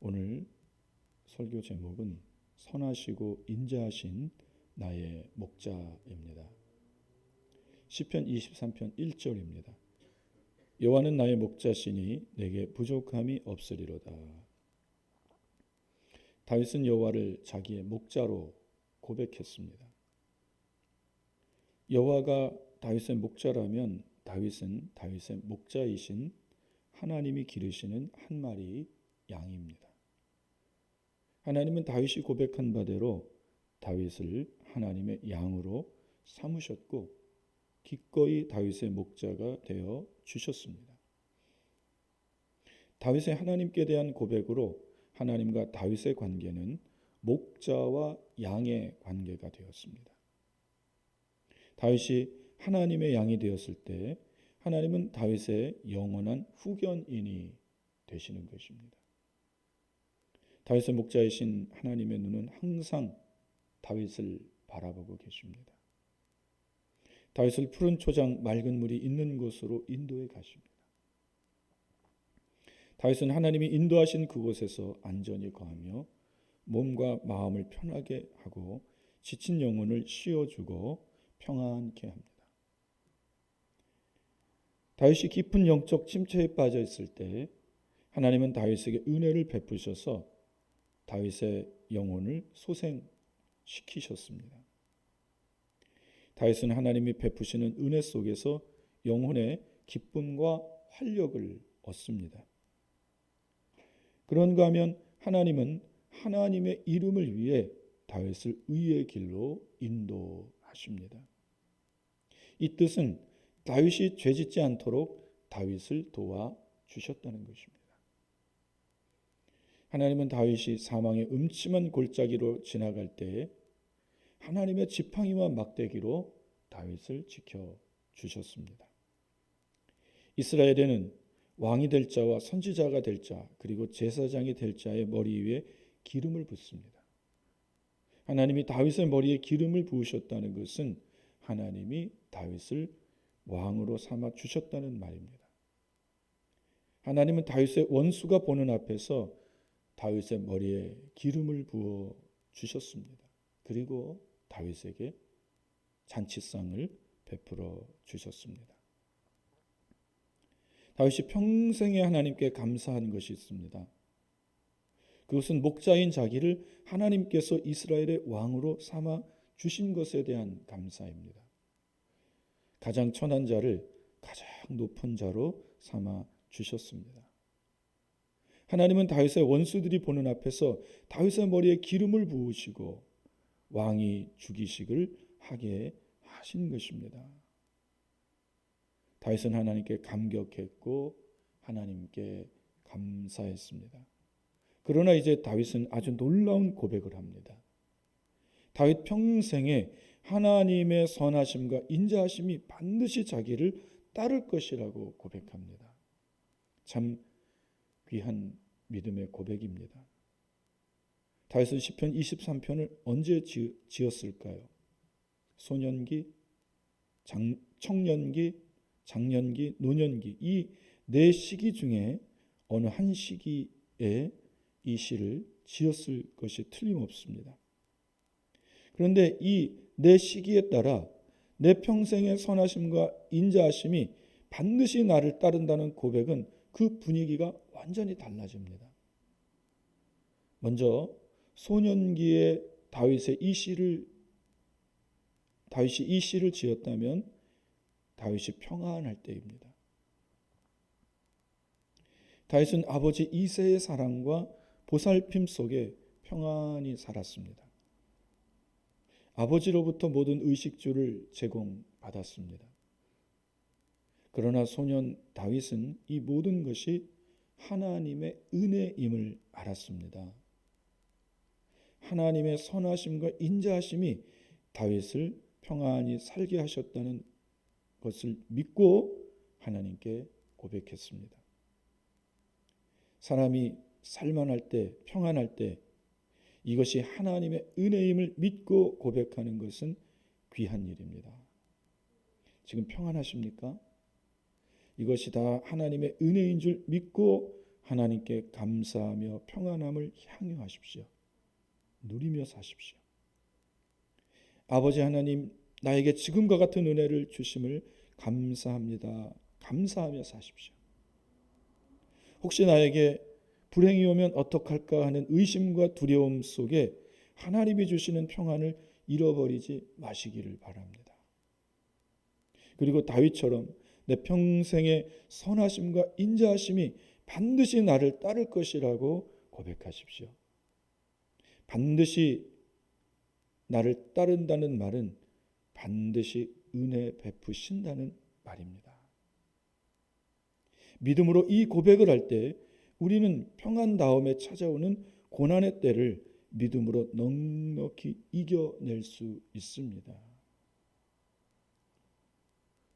오늘 설교 제목은 선하시고 인자하신 나의 목자입니다. 시편 23편 1절입니다. 여호와는 나의 목자시니 내게 부족함이 없으리로다. 다윗은 여호와를 자기의 목자로 고백했습니다. 여호와가 다윗의 목자라면 다윗은 다윗의 목자이신 하나님이 기르시는 한 마리 양입니다. 하나님은 다윗이 고백한 바대로 다윗을 하나님의 양으로 삼으셨고 기꺼이 다윗의 목자가 되어 주셨습니다. 다윗의 하나님께 대한 고백으로 하나님과 다윗의 관계는 목자와 양의 관계가 되었습니다. 다윗이 하나님의 양이 되었을 때 하나님은 다윗의 영원한 후견인이 되시는 것입니다. 다윗의 목자이신 하나님의 눈은 항상 다윗을 바라보고 계십니다. 다윗을 푸른 초장 맑은 물이 있는 곳으로 인도해 가십니다. 다윗은 하나님이 인도하신 그곳에서 안전히 거하며 몸과 마음을 편하게 하고 지친 영혼을 쉬어주고 평안케 합니다. 다윗이 깊은 영적 침체에 빠져 있을 때 하나님은 다윗에게 은혜를 베푸셔서 다윗의 영혼을 소생시키셨습니다. 다윗은 하나님이 베푸시는 은혜 속에서 영혼의 기쁨과 활력을 얻습니다. 그런가 하면 하나님은 하나님의 이름을 위해 다윗을 의의 길로 인도하십니다. 이 뜻은 다윗이 죄짓지 않도록 다윗을 도와주셨다는 것입니다. 하나님은 다윗이 사망의 음침한 골짜기로 지나갈 때에 하나님의 지팡이와 막대기로 다윗을 지켜주셨습니다. 이스라엘에는 왕이 될 자와 선지자가 될 자 그리고 제사장이 될 자의 머리 위에 기름을 붓습니다. 하나님이 다윗의 머리에 기름을 부으셨다는 것은 하나님이 다윗을 왕으로 삼아 주셨다는 말입니다. 하나님은 다윗의 원수가 보는 앞에서 다윗의 머리에 기름을 부어 주셨습니다. 그리고 다윗에게 잔치상을 베풀어 주셨습니다. 다윗이 평생에 하나님께 감사한 것이 있습니다. 그것은 목자인 자기를 하나님께서 이스라엘의 왕으로 삼아 주신 것에 대한 감사입니다. 가장 천한 자를 가장 높은 자로 삼아 주셨습니다. 하나님은 다윗의 원수들이 보는 앞에서 다윗의 머리에 기름을 부으시고 왕이 죽이식을 하게 하신 것입니다. 다윗은 하나님께 감격했고 하나님께 감사했습니다. 그러나 이제 다윗은 아주 놀라운 고백을 합니다. 다윗 평생에 하나님의 선하심과 인자하심이 반드시 자기를 따를 것이라고 고백합니다. 참 귀한 믿음의 고백입니다. 다윗은 시편 23편을 언제 지었을까요? 소년기, 청년기, 장년기, 노년기 이 네 시기 중에 어느 한 시기에 이 시를 지었을 것이 틀림없습니다. 그런데 이 내 시기에 따라 내 평생의 선하심과 인자하심이 반드시 나를 따른다는 고백은 그 분위기가 완전히 달라집니다. 먼저 소년기에 다윗이 이 시를 지었다면 다윗이 평안할 때입니다. 다윗은 아버지 이새의 사랑과 보살핌 속에 평안히 살았습니다. 아버지로부터 모든 의식주를 제공받았습니다. 그러나 소년 다윗은 이 모든 것이 하나님의 은혜임을 알았습니다. 하나님의 선하심과 인자하심이 다윗을 평안히 살게 하셨다는 것을 믿고 하나님께 고백했습니다. 사람이 살만할 때, 평안할 때 이것이 하나님의 은혜임을 믿고 고백하는 것은 귀한 일입니다. 지금 평안하십니까? 이것이 다 하나님의 은혜인 줄 믿고 하나님께 감사하며 평안함을 향유하십시오. 누리며 사십시오. 아버지 하나님, 나에게 지금과 같은 은혜를 주심을 감사합니다. 감사하며 사십시오. 혹시 나에게 불행이 오면 어떡할까 하는 의심과 두려움 속에 하나님이 주시는 평안을 잃어버리지 마시기를 바랍니다. 그리고 다윗처럼 내 평생의 선하심과 인자하심이 반드시 나를 따를 것이라고 고백하십시오. 반드시 나를 따른다는 말은 반드시 은혜 베푸신다는 말입니다. 믿음으로 이 고백을 할 때 우리는 평안 다음에 찾아오는 고난의 때를 믿음으로 넉넉히 이겨낼 수 있습니다.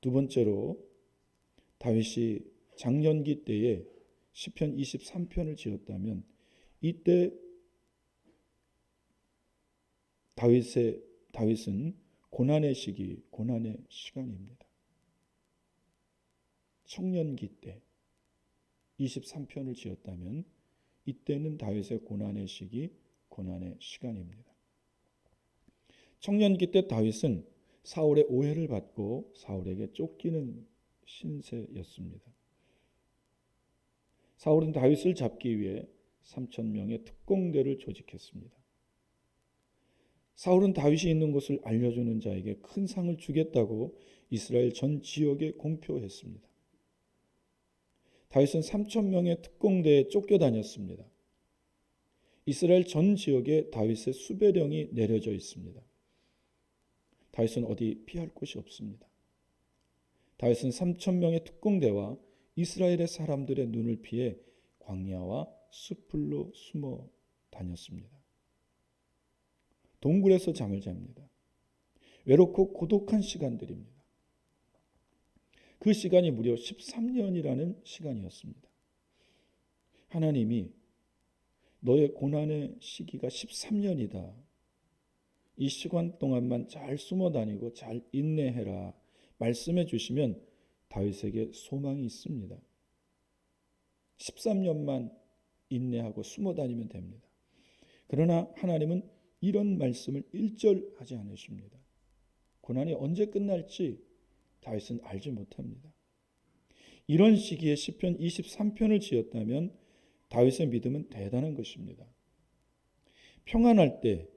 두 번째로 다윗이 장년기 때에 시편 23편을 지었다면 이때 다윗은 고난의 시기, 고난의 시간입니다. 청년기 때 23편을 지었다면 이때는 다윗의 고난의 시기, 고난의 시간입니다. 청년기 때 다윗은 사울의 오해를 받고 사울에게 쫓기는 신세였습니다. 사울은 다윗을 잡기 위해 3,000명의 특공대를 조직했습니다. 사울은 다윗이 있는 곳을 알려주는 자에게 큰 상을 주겠다고 이스라엘 전 지역에 공표했습니다. 다윗은 3,000명의 특공대에 쫓겨다녔습니다. 이스라엘 전 지역에 다윗의 수배령이 내려져 있습니다. 다윗은 어디 피할 곳이 없습니다. 다윗은 3,000명의 특공대와 이스라엘의 사람들의 눈을 피해 광야와 숲으로 숨어 다녔습니다. 동굴에서 잠을 잡니다. 외롭고 고독한 시간들입니다. 그 시간이 무려 13년이라는 시간이었습니다. 하나님이 너의 고난의 시기가 13년이다. 이 시간 동안만 잘 숨어 다니고 잘 인내해라. 말씀해 주시면 다윗에게 소망이 있습니다. 13년만 인내하고 숨어 다니면 됩니다. 그러나 하나님은 이런 말씀을 일절하지 않으십니다. 고난이 언제 끝날지 다윗은 알지 못합니다. 이런 시기에 시편 23편을 지었다면 다윗의 믿음은 대단한 것입니다. 평안할 때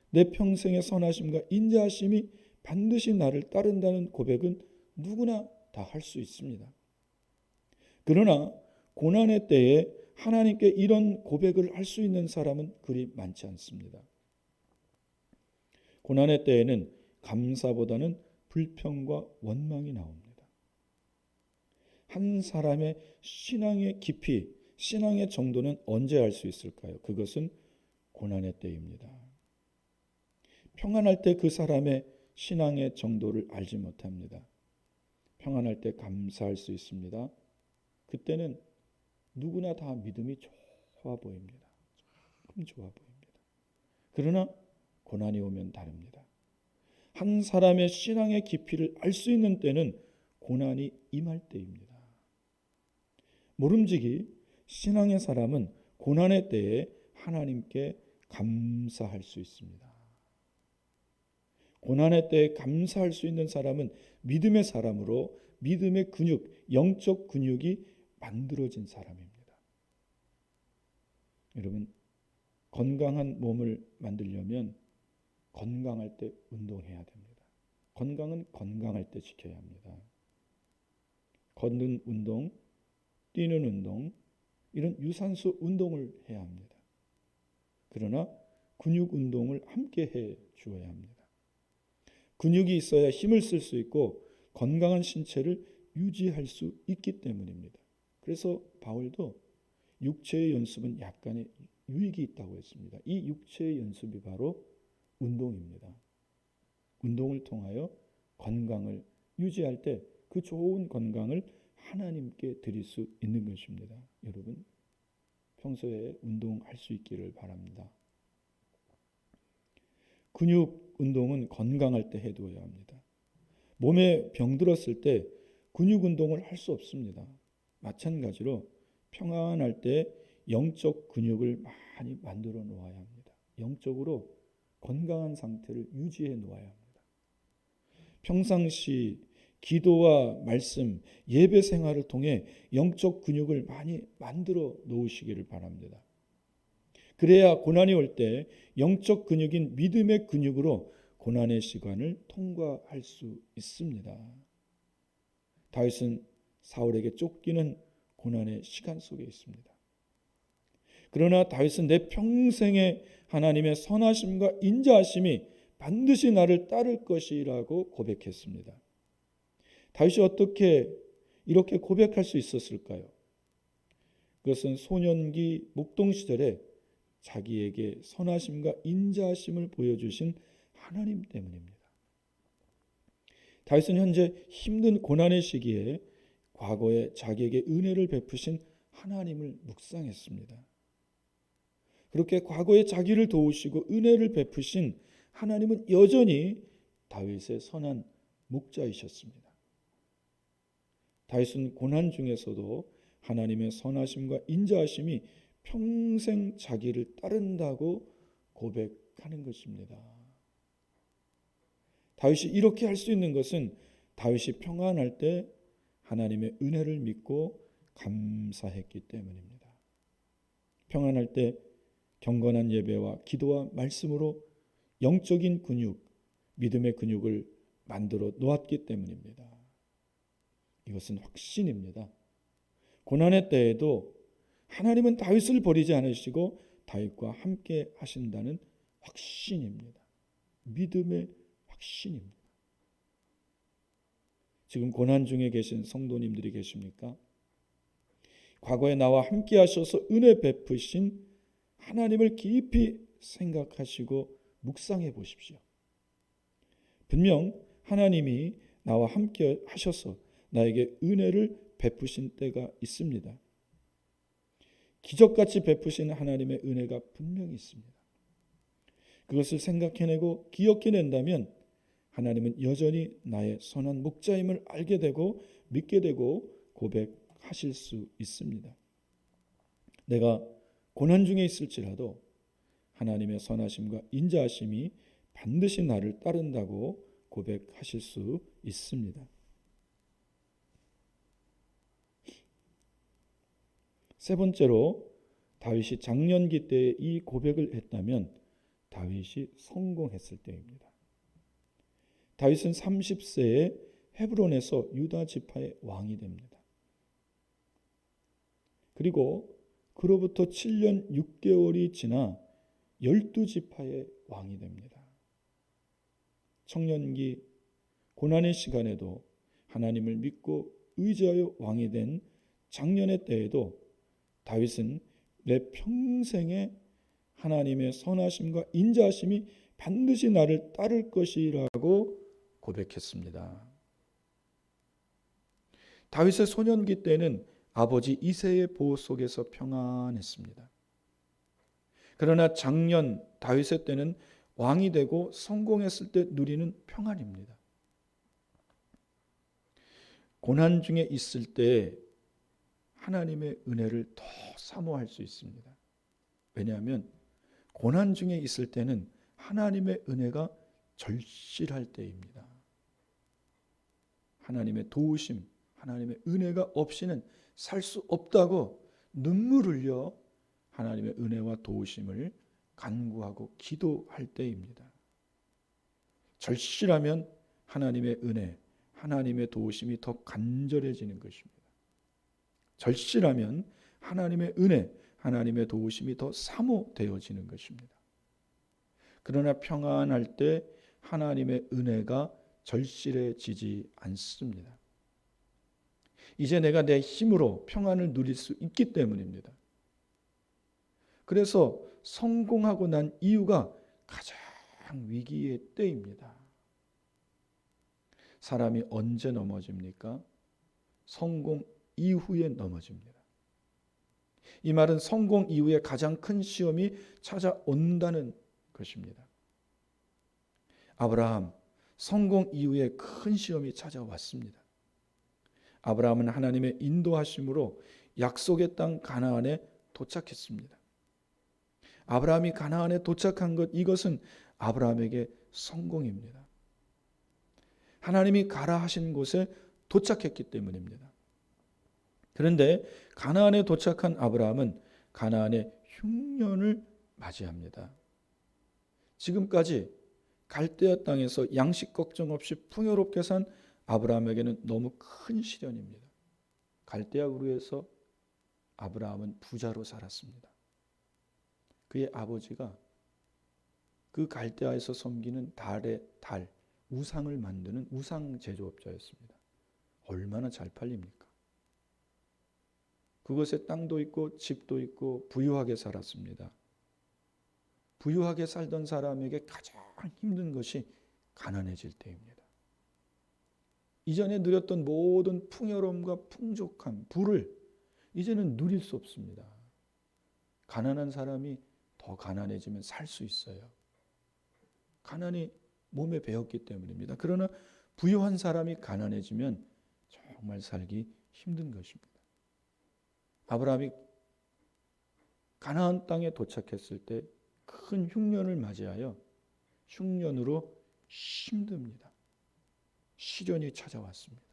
내 평생의 선하심과 인자하심이 반드시 나를 따른다는 고백은 누구나 다 할 수 있습니다. 그러나 고난의 때에 하나님께 이런 고백을 할 수 있는 사람은 그리 많지 않습니다. 고난의 때에는 감사보다는 불평과 원망이 나옵니다. 한 사람의 신앙의 깊이, 신앙의 정도는 언제 알 수 있을까요? 그것은 고난의 때입니다. 평안할 때 그 사람의 신앙의 정도를 알지 못합니다. 평안할 때 감사할 수 있습니다. 그때는 누구나 다 믿음이 좋아 보입니다. 참 좋아 보입니다. 그러나 고난이 오면 다릅니다. 한 사람의 신앙의 깊이를 알 수 있는 때는 고난이 임할 때입니다. 모름지기 신앙의 사람은 고난의 때에 하나님께 감사할 수 있습니다. 고난의 때에 감사할 수 있는 사람은 믿음의 사람으로 믿음의 근육, 영적 근육이 만들어진 사람입니다. 여러분, 건강한 몸을 만들려면 건강할 때 운동해야 됩니다. 건강은 건강할 때 지켜야 합니다. 걷는 운동, 뛰는 운동, 이런 유산소 운동을 해야 합니다. 그러나 근육 운동을 함께 해 주어야 합니다. 근육이 있어야 힘을 쓸 수 있고 건강한 신체를 유지할 수 있기 때문입니다. 그래서 바울도 육체의 연습은 약간의 유익이 있다고 했습니다. 이 육체의 연습이 바로 운동입니다. 운동을 통하여 건강을 유지할 때 그 좋은 건강을 하나님께 드릴 수 있는 것입니다. 여러분, 평소에 운동할 수 있기를 바랍니다. 근육 운동은 건강할 때 해두어야 합니다. 몸에 병들었을 때 근육 운동을 할 수 없습니다. 마찬가지로 평안할 때 영적 근육을 많이 만들어 놓아야 합니다. 영적으로 건강한 상태를 유지해 놓아야 합니다. 평상시 기도와 말씀, 예배 생활을 통해 영적 근육을 많이 만들어 놓으시기를 바랍니다. 그래야 고난이 올 때 영적 근육인 믿음의 근육으로 고난의 시간을 통과할 수 있습니다. 다윗은 사울에게 쫓기는 고난의 시간 속에 있습니다. 그러나 다윗은 내 평생에 하나님의 선하심과 인자하심이 반드시 나를 따를 것이라고 고백했습니다. 다윗이 어떻게 이렇게 고백할 수 있었을까요? 그것은 소년기 목동 시절에 자기에게 선하심과 인자하심을 보여주신 하나님 때문입니다. 다윗은 현재 힘든 고난의 시기에 과거에 자기에게 은혜를 베푸신 하나님을 묵상했습니다. 그렇게 과거에 자기를 도우시고 은혜를 베푸신 하나님은 여전히 다윗의 선한 목자이셨습니다. 다윗은 고난 중에서도 하나님의 선하심과 인자하심이 평생 자기를 따른다고 고백하는 것입니다. 다윗이 이렇게 할 수 있는 것은 다윗이 평안할 때 하나님의 은혜를 믿고 감사했기 때문입니다. 평안할 때 경건한 예배와 기도와 말씀으로 영적인 근육, 믿음의 근육을 만들어 놓았기 때문입니다. 이것은 확신입니다. 고난의 때에도 하나님은 다윗을 버리지 않으시고 다윗과 함께 하신다는 확신입니다. 믿음의 확신입니다. 지금 고난 중에 계신 성도님들이 계십니까? 과거에 나와 함께 하셔서 은혜 베푸신 하나님을 깊이 생각하시고 묵상해 보십시오. 분명 하나님이 나와 함께 하셔서 나에게 은혜를 베푸신 때가 있습니다. 기적같이 베푸시는 하나님의 은혜가 분명히 있습니다. 그것을 생각해내고 기억해낸다면 하나님은 여전히 나의 선한 목자임을 알게 되고 믿게 되고 고백하실 수 있습니다. 내가 고난 중에 있을지라도 하나님의 선하심과 인자하심이 반드시 나를 따른다고 고백하실 수 있습니다. 세 번째로 다윗이 장년기 때에 이 고백을 했다면 다윗이 성공했을 때입니다. 다윗은 30세에 헤브론에서 유다 지파의 왕이 됩니다. 그리고 그로부터 7년 6개월이 지나 12지파의 왕이 됩니다. 청년기 고난의 시간에도 하나님을 믿고 의지하여 왕이 된 장년의 때에도 다윗은 내 평생에 하나님의 선하심과 인자하심이 반드시 나를 따를 것이라고 고백했습니다. 다윗의 소년기 때는 아버지 이새의 보호 속에서 평안했습니다. 그러나 장년 다윗의 때는 왕이 되고 성공했을 때 누리는 평안입니다. 고난 중에 있을 때 하나님의 은혜를 더 사모할 수 있습니다. 왜냐하면 고난 중에 있을 때는 하나님의 은혜가 절실할 때입니다. 하나님의 도우심, 하나님의 은혜가 없이는 살 수 없다고 눈물 흘려 하나님의 은혜와 도우심을 간구하고 기도할 때입니다. 절실하면 하나님의 은혜, 하나님의 도우심이 더 간절해지는 것입니다. 절실하면 하나님의 은혜, 하나님의 도우심이 더 사모되어지는 것입니다. 그러나 평안할 때 하나님의 은혜가 절실해지지 않습니다. 이제 내가 내 힘으로 평안을 누릴 수 있기 때문입니다. 그래서 성공하고 난 이유가 가장 위기의 때입니다. 사람이 언제 넘어집니까? 성공 이후에 넘어집니다. 이 말은 성공 이후에 가장 큰 시험이 찾아온다는 것입니다. 아브라함, 성공 이후에 큰 시험이 찾아왔습니다. 아브라함은 하나님의 인도하심으로 약속의 땅 가나안에 도착했습니다. 아브라함이 가나안에 도착한 것, 이것은 아브라함에게 성공입니다. 하나님이 가라 하신 곳에 도착했기 때문입니다. 그런데 가나안에 도착한 아브라함은 가나안의 흉년을 맞이합니다. 지금까지 갈대아 땅에서 양식 걱정 없이 풍요롭게 산 아브라함에게는 너무 큰 시련입니다. 갈대아 우르에서 아브라함은 부자로 살았습니다. 그의 아버지가 그 갈대아에서 섬기는 달, 우상을 만드는 우상 제조업자였습니다. 얼마나 잘 팔립니까? 그곳에 땅도 있고 집도 있고 부유하게 살았습니다. 부유하게 살던 사람에게 가장 힘든 것이 가난해질 때입니다. 이전에 누렸던 모든 풍요로움과 풍족함, 부를 이제는 누릴 수 없습니다. 가난한 사람이 더 가난해지면 살 수 있어요. 가난이 몸에 배었기 때문입니다. 그러나 부유한 사람이 가난해지면 정말 살기 힘든 것입니다. 아브라함이 가나안 땅에 도착했을 때 큰 흉년을 맞이하여 흉년으로 힘듭니다. 시련이 찾아왔습니다.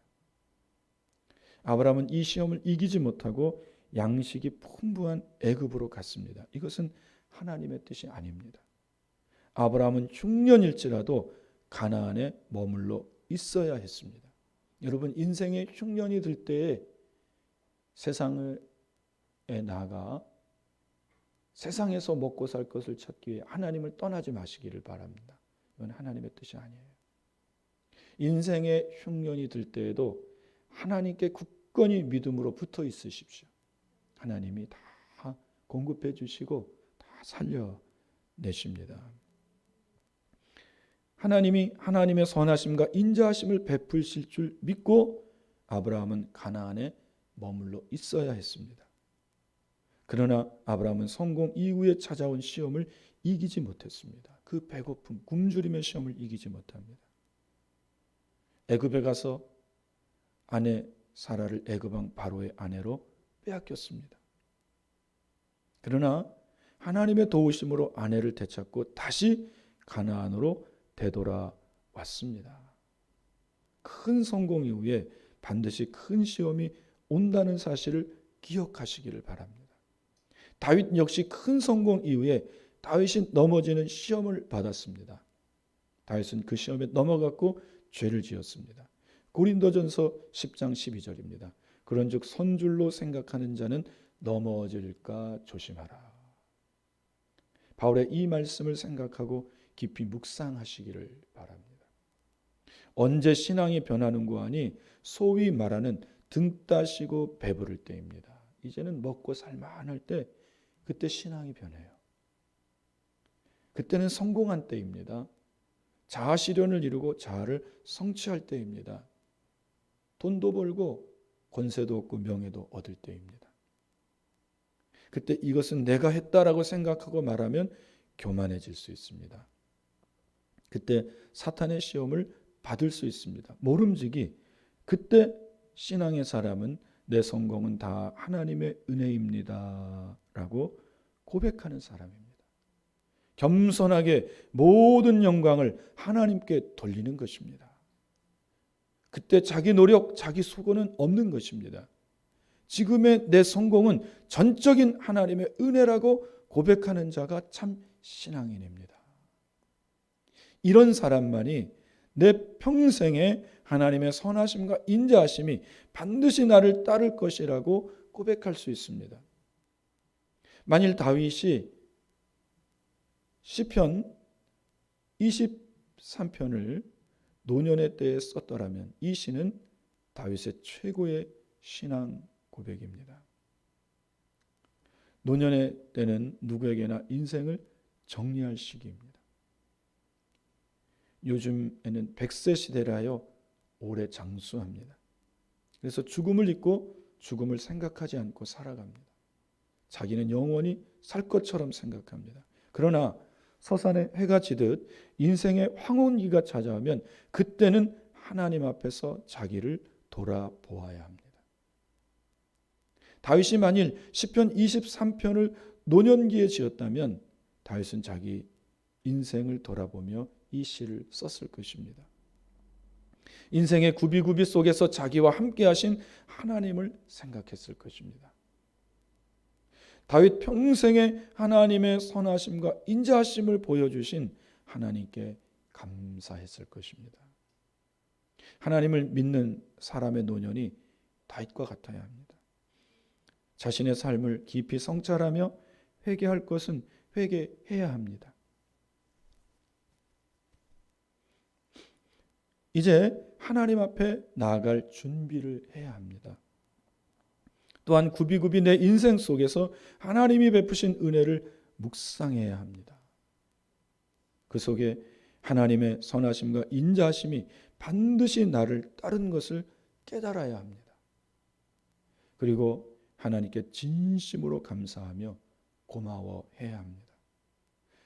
아브라함은 이 시험을 이기지 못하고 양식이 풍부한 애굽으로 갔습니다. 이것은 하나님의 뜻이 아닙니다. 아브라함은 흉년일지라도 가나안에 머물러 있어야 했습니다. 여러분, 인생에 흉년이 들 때에 세상에 나가 세상에서 먹고 살 것을 찾기 위해 하나님을 떠나지 마시기를 바랍니다. 이건 하나님의 뜻이 아니에요. 인생의 흉년이 들 때에도 하나님께 굳건히 믿음으로 붙어 있으십시오. 하나님이 다 공급해 주시고 다 살려내십니다. 하나님이 하나님의 선하심과 인자하심을 베푸실 줄 믿고 아브라함은 가나안에 머물러 있어야 했습니다. 그러나 아브라함은 성공 이후에 찾아온 시험을 이기지 못했습니다. 그 배고픔, 굶주림의 시험을 이기지 못합니다. 애굽에 가서 아내 사라를 애굽 왕 바로의 아내로 빼앗겼습니다. 그러나 하나님의 도우심으로 아내를 되찾고 다시 가나안으로 되돌아왔습니다. 큰 성공 이후에 반드시 큰 시험이 온다는 사실을 기억하시기를 바랍니다. 다윗 역시 큰 성공 이후에 다윗이 넘어지는 시험을 받았습니다. 다윗은 그 시험에 넘어갔고 죄를 지었습니다. 고린도전서 10장 12절입니다. 그런즉 선줄로 생각하는 자는 넘어질까 조심하라. 바울의 이 말씀을 생각하고 깊이 묵상하시기를 바랍니다. 언제 신앙이 변하는고 하니 소위 말하는 등 따시고 배부를 때입니다. 이제는 먹고 살만할 때, 그때 신앙이 변해요. 그때는 성공한 때입니다. 자아 실현을 이루고 자아를 성취할 때입니다. 돈도 벌고 권세도 얻고 명예도 얻을 때입니다. 그때 이것은 내가 했다라고 생각하고 말하면 교만해질 수 있습니다. 그때 사탄의 시험을 받을 수 있습니다. 모름지기 그때 신앙의 사람은 내 성공은 다 하나님의 은혜입니다 라고 고백하는 사람입니다. 겸손하게 모든 영광을 하나님께 돌리는 것입니다. 그때 자기 노력, 자기 수고는 없는 것입니다. 지금의 내 성공은 전적인 하나님의 은혜라고 고백하는 자가 참 신앙인입니다. 이런 사람만이 내 평생에 하나님의 선하심과 인자하심이 반드시 나를 따를 것이라고 고백할 수 있습니다. 만일 다윗이 시편 23편을 노년의 때에 썼더라면 이 시는 다윗의 최고의 신앙 고백입니다. 노년의 때는 누구에게나 인생을 정리할 시기입니다. 요즘에는 100세 시대라 하여 오래 장수합니다. 그래서 죽음을 잊고 죽음을 생각하지 않고 살아갑니다. 자기는 영원히 살 것처럼 생각합니다. 그러나 서산에 해가 지듯 인생의 황혼기가 찾아오면 그때는 하나님 앞에서 자기를 돌아보아야 합니다. 다윗이 만일 시편 23편을 노년기에 지었다면 다윗은 자기 인생을 돌아보며 이 시를 썼을 것입니다. 인생의 구비구비 속에서 자기와 함께 하신 하나님을 생각했을 것입니다. 다윗 평생에 하나님의 선하심과 인자하심을 보여주신 하나님께 감사했을 것입니다. 하나님을 믿는 사람의 노년이 다윗과 같아야 합니다. 자신의 삶을 깊이 성찰하며 회개할 것은 회개해야 합니다. 이제 하나님 앞에 나아갈 준비를 해야 합니다. 또한 굽이굽이 내 인생 속에서 하나님이 베푸신 은혜를 묵상해야 합니다. 그 속에 하나님의 선하심과 인자하심이 반드시 나를 따른 것을 깨달아야 합니다. 그리고 하나님께 진심으로 감사하며 고마워해야 합니다.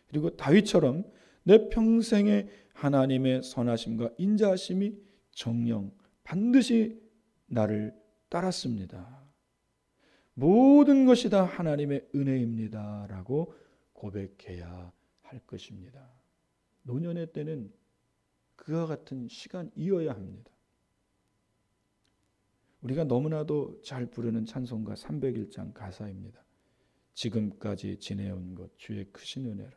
그리고 다윗처럼 내 평생에 하나님의 선하심과 인자하심이 정령 반드시 나를 따랐습니다. 모든 것이 다 하나님의 은혜입니다 라고 고백해야 할 것입니다. 노년의 때는 그와 같은 시간이어야 합니다. 우리가 너무나도 잘 부르는 찬송가 301장 가사입니다. 지금까지 지내온 것 주의 크신 은혜라.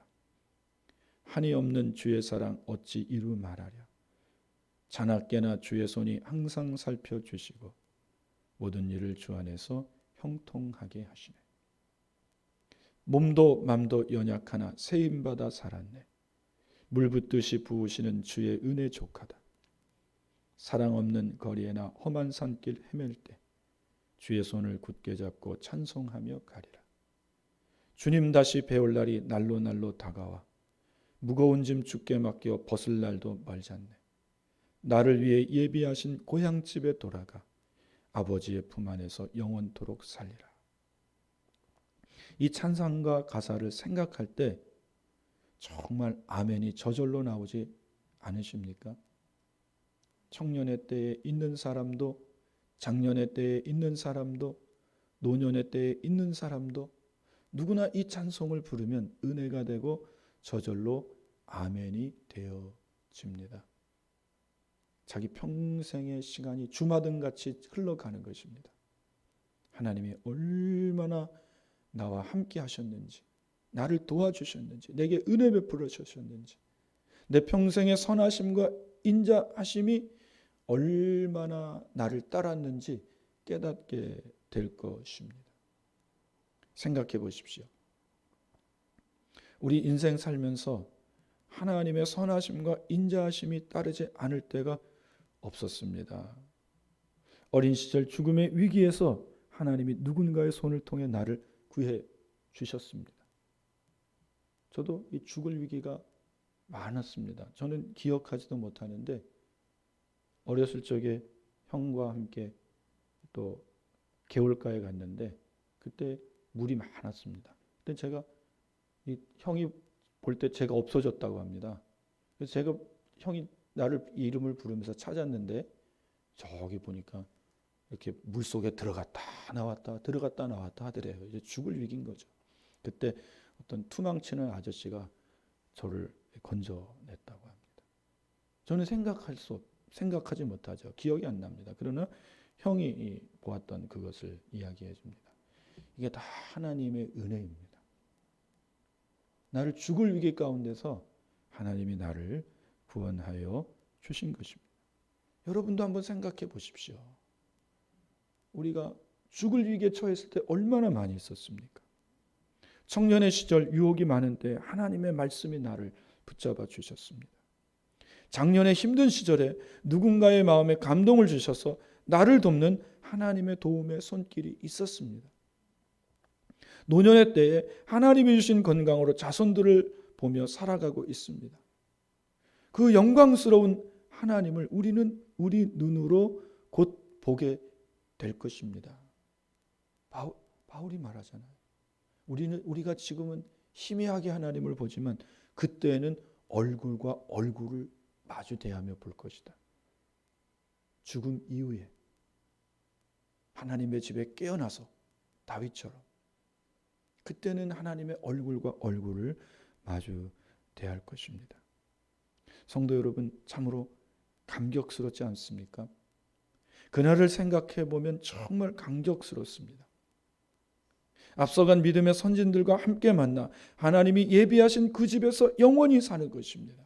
한이 없는 주의 사랑 어찌 이루 말하랴. 자나깨나 주의 손이 항상 살펴주시고 모든 일을 주 안에서 형통하게 하시네. 몸도 맘도 연약하나 세임받아 살았네. 물 붓듯이 부으시는 주의 은혜 족하다. 사랑 없는 거리에나 험한 산길 헤맬 때 주의 손을 굳게 잡고 찬송하며 가리라. 주님 다시 배울 날이 날로 다가와 무거운 짐 주께 맡겨 벗을 날도 멀지 않네. 나를 위해 예비하신 고향집에 돌아가 아버지의 품 안에서 영원토록 살리라. 이 찬송가 가사를 생각할 때 정말 아멘이 저절로 나오지 않으십니까? 청년의 때에 있는 사람도, 장년의 때에 있는 사람도, 노년의 때에 있는 사람도 누구나 이 찬송을 부르면 은혜가 되고 저절로 아멘이 되어집니다. 자기 평생의 시간이 주마등같이 흘러가는 것입니다. 하나님이 얼마나 나와 함께 하셨는지, 나를 도와주셨는지, 내게 은혜 베풀어 주셨는지, 내 평생의 선하심과 인자하심이 얼마나 나를 따랐는지 깨닫게 될 것입니다. 생각해 보십시오. 우리 인생 살면서 하나님의 선하심과 인자하심이 따르지 않을 때가 없었습니다. 어린 시절 죽음의 위기에서 하나님이 누군가의 손을 통해 나를 구해 주셨습니다. 저도 이 죽을 위기가 많았습니다. 저는 기억하지도 못하는데 어렸을 적에 형과 함께 또 개울가에 갔는데 그때 물이 많았습니다. 그때 제가 이 형이 볼 때 제가 없어졌다고 합니다. 그래서 제가 형이 나를 이름을 부르면서 찾았는데 저기 보니까 이렇게 물 속에 들어갔다 나왔다 하더래요. 이제 죽을 위기인 거죠. 그때 어떤 투망치는 아저씨가 저를 건져냈다고 합니다. 저는 생각하지 못하죠. 기억이 안 납니다. 그러나 형이 보았던 그것을 이야기해 줍니다. 이게 다 하나님의 은혜입니다. 나를 죽을 위기 가운데서 하나님이 나를 구원하여 주신 것입니다. 여러분도 한번 생각해 보십시오. 우리가 죽을 위기에 처했을 때 얼마나 많이 있었습니까? 청년의 시절 유혹이 많은 때 하나님의 말씀이 나를 붙잡아 주셨습니다. 작년의 힘든 시절에 누군가의 마음에 감동을 주셔서 나를 돕는 하나님의 도움의 손길이 있었습니다. 노년의 때에 하나님이 주신 건강으로 자손들을 보며 살아가고 있습니다. 그 영광스러운 하나님을 우리는 우리 눈으로 곧 보게 될 것입니다. 바울이 말하잖아요. 우리가 지금은 희미하게 하나님을 보지만 그때는 얼굴과 얼굴을 마주 대하며 볼 것이다. 죽음 이후에 하나님의 집에 깨어나서 다윗처럼 그때는 하나님의 얼굴과 얼굴을 마주 대할 것입니다. 성도 여러분, 참으로 감격스럽지 않습니까? 그날을 생각해 보면 정말 감격스럽습니다. 앞서간 믿음의 선진들과 함께 만나 하나님이 예비하신 그 집에서 영원히 사는 것입니다.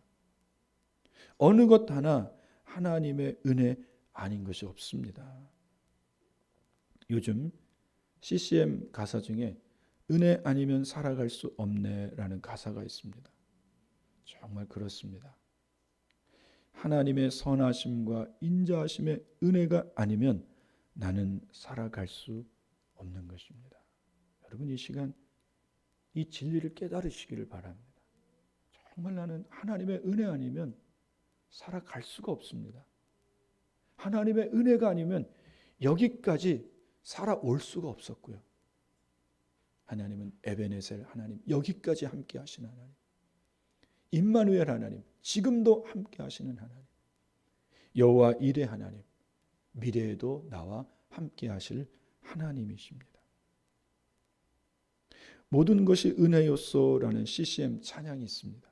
어느 것 하나 하나님의 은혜 아닌 것이 없습니다. 요즘 CCM 가사 중에 은혜 아니면 살아갈 수 없네라는 가사가 있습니다. 정말 그렇습니다. 하나님의 선하심과 인자하심의 은혜가 아니면 나는 살아갈 수 없는 것입니다. 여러분, 이 시간 이 진리를 깨달으시기를 바랍니다. 정말 나는 하나님의 은혜 아니면 살아갈 수가 없습니다. 하나님의 은혜가 아니면 여기까지 살아올 수가 없었고요. 하나님은 에베네셀 하나님, 여기까지 함께 하시는 하나님, 임마누엘 하나님, 지금도 함께 하시는 하나님, 여호와 이레 하나님, 미래에도 나와 함께 하실 하나님이십니다. 모든 것이 은혜였소라는 CCM 찬양이 있습니다.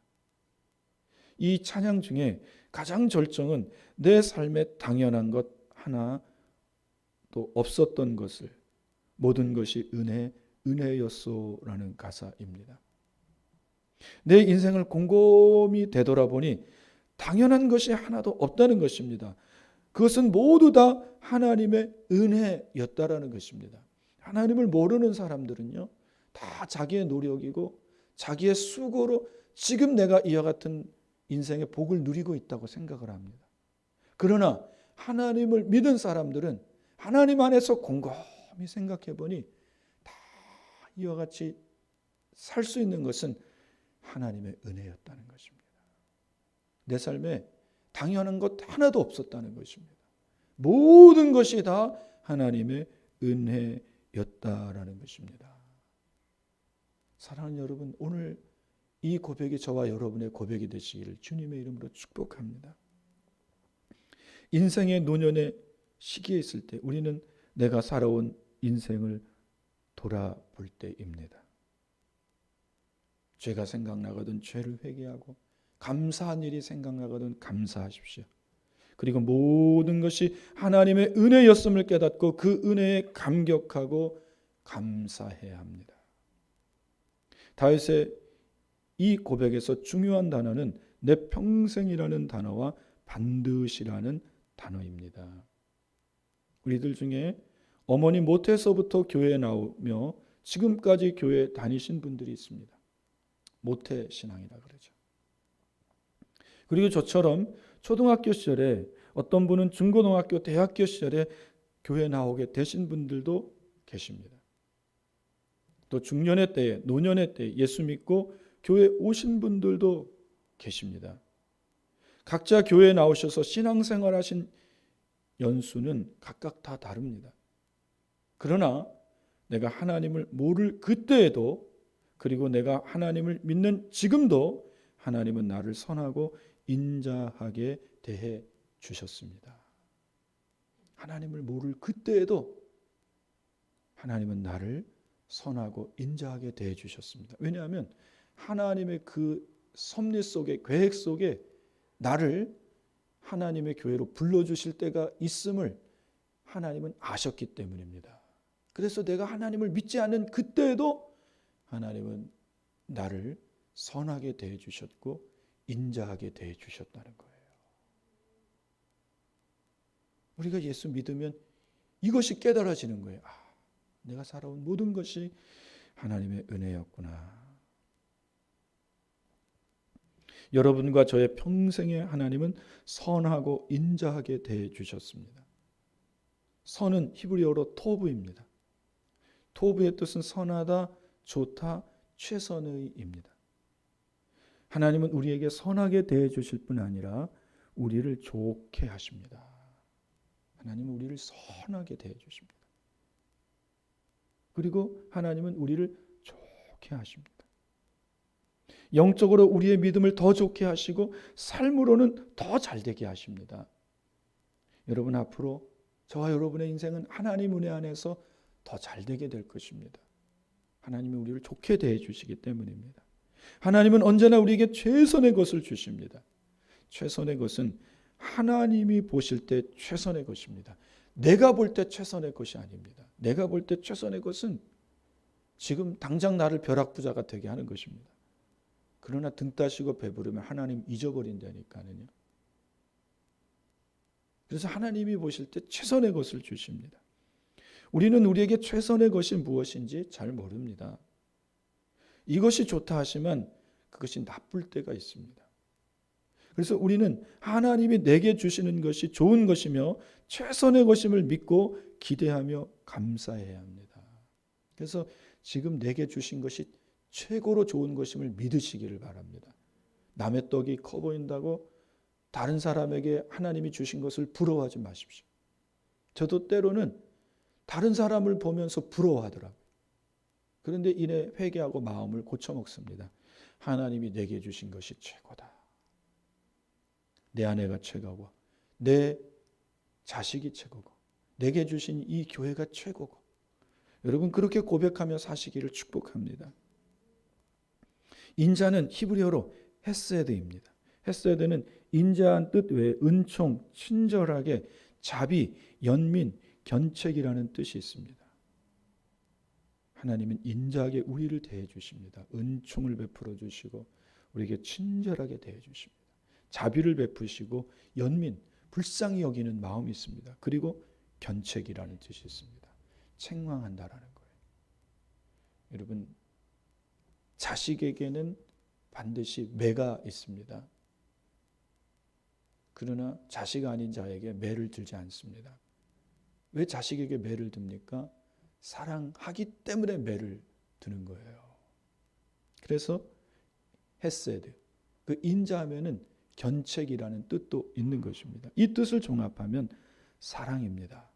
이 찬양 중에 가장 절정은 내 삶에 당연한 것 하나도 없었던 것을 모든 것이 은혜였소라는 가사입니다. 내 인생을 곰곰이 되돌아보니 당연한 것이 하나도 없다는 것입니다. 그것은 모두 다 하나님의 은혜였다라는 것입니다. 하나님을 모르는 사람들은요, 다 자기의 노력이고 자기의 수고로 지금 내가 이와 같은 인생의 복을 누리고 있다고 생각을 합니다. 그러나 하나님을 믿은 사람들은 하나님 안에서 곰곰이 생각해 보니 다 이와 같이 살 수 있는 것은 하나님의 은혜였다는 것입니다. 내 삶에 당연한 것 하나도 없었다는 것입니다. 모든 것이 다 하나님의 은혜였다라는 것입니다. 사랑하는 여러분, 오늘 이 고백이 저와 여러분의 고백이 되시기를 주님의 이름으로 축복합니다. 인생의 노년의 시기에 있을 때 우리는 내가 살아온 인생을 돌아볼 때입니다. 죄가 생각나거든 죄를 회개하고 감사한 일이 생각나거든 감사하십시오. 그리고 모든 것이 하나님의 은혜였음을 깨닫고 그 은혜에 감격하고 감사해야 합니다. 다윗의 이 고백에서 중요한 단어는 내 평생이라는 단어와 반드시라는 단어입니다. 우리들 중에 어머니 모태에서부터 교회에 나오며 지금까지 교회에 다니신 분들이 있습니다. 모태 신앙이라 그러죠. 그리고 저처럼 초등학교 시절에, 어떤 분은 중고등학교, 대학교 시절에 교회에 나오게 되신 분들도 계십니다. 또 중년의 때에, 노년의 때에 예수 믿고 교회에 오신 분들도 계십니다. 각자 교회에 나오셔서 신앙생활 하신 연수는 각각 다 다릅니다. 그러나 내가 하나님을 모를 그때에도, 그리고 내가 하나님을 믿는 지금도 하나님은 나를 선하고 인자하게 대해 주셨습니다. 하나님을 모를 그때에도 하나님은 나를 선하고 인자하게 대해 주셨습니다. 왜냐하면 하나님의 그 섭리 속에, 계획 속에 나를 하나님의 교회로 불러주실 때가 있음을 하나님은 아셨기 때문입니다. 그래서 내가 하나님을 믿지 않는 그때에도 하나님은 나를 선하게 대해 주셨고 인자하게 대해 주셨다는 거예요. 우리가 예수 믿으면 이것이 깨달아지는 거예요. 내가 살아온 모든 것이 하나님의 은혜였구나. 여러분과 저의 평생에 하나님은 선하고 인자하게 대해 주셨습니다. 선은 히브리어로 토브입니다. 토브의 뜻은 선하다, 좋다, 최선의입니다. 하나님은 우리에게 선하게 대해 주실 뿐 아니라 우리를 좋게 하십니다. 하나님은 우리를 선하게 대해 주십니다. 그리고 하나님은 우리를 좋게 하십니다. 영적으로 우리의 믿음을 더 좋게 하시고 삶으로는 더 잘되게 하십니다. 여러분, 앞으로 저와 여러분의 인생은 하나님 은혜 안에서 더 잘되게 될 것입니다. 하나님이 우리를 좋게 대해 주시기 때문입니다. 하나님은 언제나 우리에게 최선의 것을 주십니다. 최선의 것은 하나님이 보실 때 최선의 것입니다. 내가 볼 때 최선의 것이 아닙니다. 내가 볼 때 최선의 것은 지금 당장 나를 벼락부자가 되게 하는 것입니다. 그러나 등 따시고 배부르면 하나님 잊어버린다니까요. 그래서 하나님이 보실 때 최선의 것을 주십니다. 우리는 우리에게 최선의 것이 무엇인지 잘 모릅니다. 이것이 좋다 하시면 그것이 나쁠 때가 있습니다. 그래서 우리는 하나님이 내게 주시는 것이 좋은 것이며 최선의 것임을 믿고 기대하며 감사해야 합니다. 그래서 지금 내게 주신 것이 최고로 좋은 것임을 믿으시기를 바랍니다. 남의 떡이 커 보인다고 다른 사람에게 하나님이 주신 것을 부러워하지 마십시오. 저도 때로는 다른 사람을 보면서 부러워하더라고요. 그런데 이내 회개하고 마음을 고쳐먹습니다. 하나님이 내게 주신 것이 최고다. 내 아내가 최고고 내 자식이 최고고 내게 주신 이 교회가 최고고, 여러분 그렇게 고백하며 사시기를 축복합니다. 인자는 히브리어로 헤세드입니다. 헤세드는 인자한 뜻 외에 은총, 친절하게, 자비, 연민, 견책이라는 뜻이 있습니다. 하나님은 인자하게 우리를 대해 주십니다. 은총을 베풀어 주시고 우리에게 친절하게 대해 주십니다. 자비를 베푸시고 연민, 불쌍히 여기는 마음이 있습니다. 그리고 견책이라는 뜻이 있습니다. 책망한다라는 거예요. 여러분, 자식에게는 반드시 매가 있습니다. 그러나 자식 아닌 자에게 매를 들지 않습니다. 왜 자식에게 매를 듭니까? 사랑하기 때문에 매를 드는 거예요. 그래서 헤세드, 그 인자하면은 견책이라는 뜻도 있는 것입니다. 이 뜻을 종합하면 사랑입니다.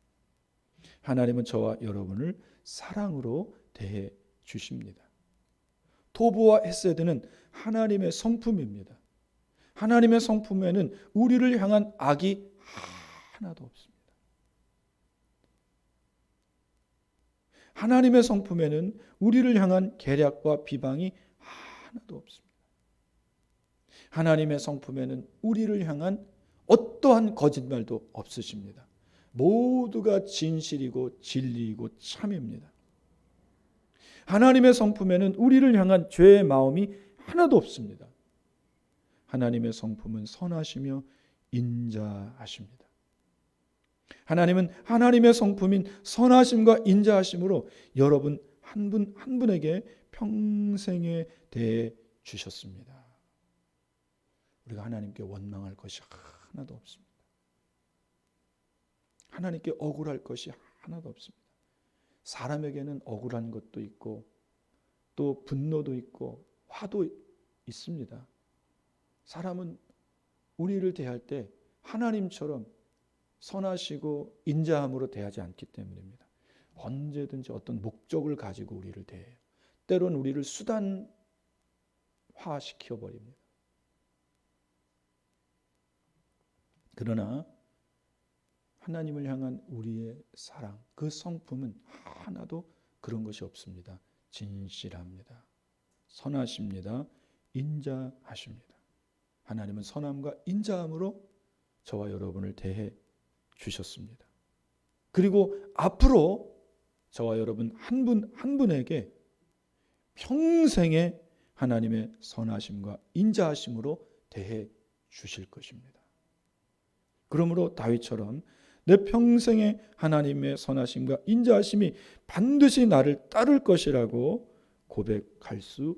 하나님은 저와 여러분을 사랑으로 대해 주십니다. 토부와 헤세드는 하나님의 성품입니다. 하나님의 성품에는 우리를 향한 악이 하나도 없습니다. 하나님의 성품에는 우리를 향한 계략과 비방이 하나도 없습니다. 하나님의 성품에는 우리를 향한 어떠한 거짓말도 없으십니다. 모두가 진실이고 진리이고 참입니다. 하나님의 성품에는 우리를 향한 죄의 마음이 하나도 없습니다. 하나님의 성품은 선하시며 인자하십니다. 하나님은 하나님의 성품인 선하심과 인자하심으로 여러분 한 분 한 분에게 평생에 대해 주셨습니다. 우리가 하나님께 원망할 것이 하나도 없습니다. 하나님께 억울할 것이 하나도 없습니다. 사람에게는 억울한 것도 있고 또 분노도 있고 화도 있습니다. 사람은 우리를 대할 때 하나님처럼 선하시고 인자함으로 대하지 않기 때문입니다. 언제든지 어떤 목적을 가지고 우리를 대해요. 때로는 우리를 수단화시켜버립니다. 그러나 하나님을 향한 우리의 사랑, 그 성품은 하나도 그런 것이 없습니다. 진실합니다. 선하십니다. 인자하십니다. 하나님은 선함과 인자함으로 저와 여러분을 대해 주셨습니다. 그리고 앞으로 저와 여러분 한 분 한 분에게 평생에 하나님의 선하심과 인자하심으로 대해 주실 것입니다. 그러므로 다윗처럼 내 평생에 하나님의 선하심과 인자하심이 반드시 나를 따를 것이라고 고백할 수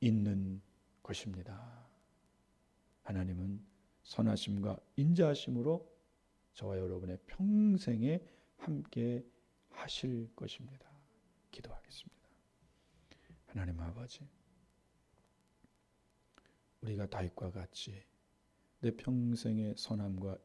있는 것입니다. 하나님은 선하심과 인자하심으로 저와 여러분의 평생에 함께 하실 것입니다. 기도하겠습니다. 하나님 아버지, 우리가 다윗과 같이 내 평생의 선함과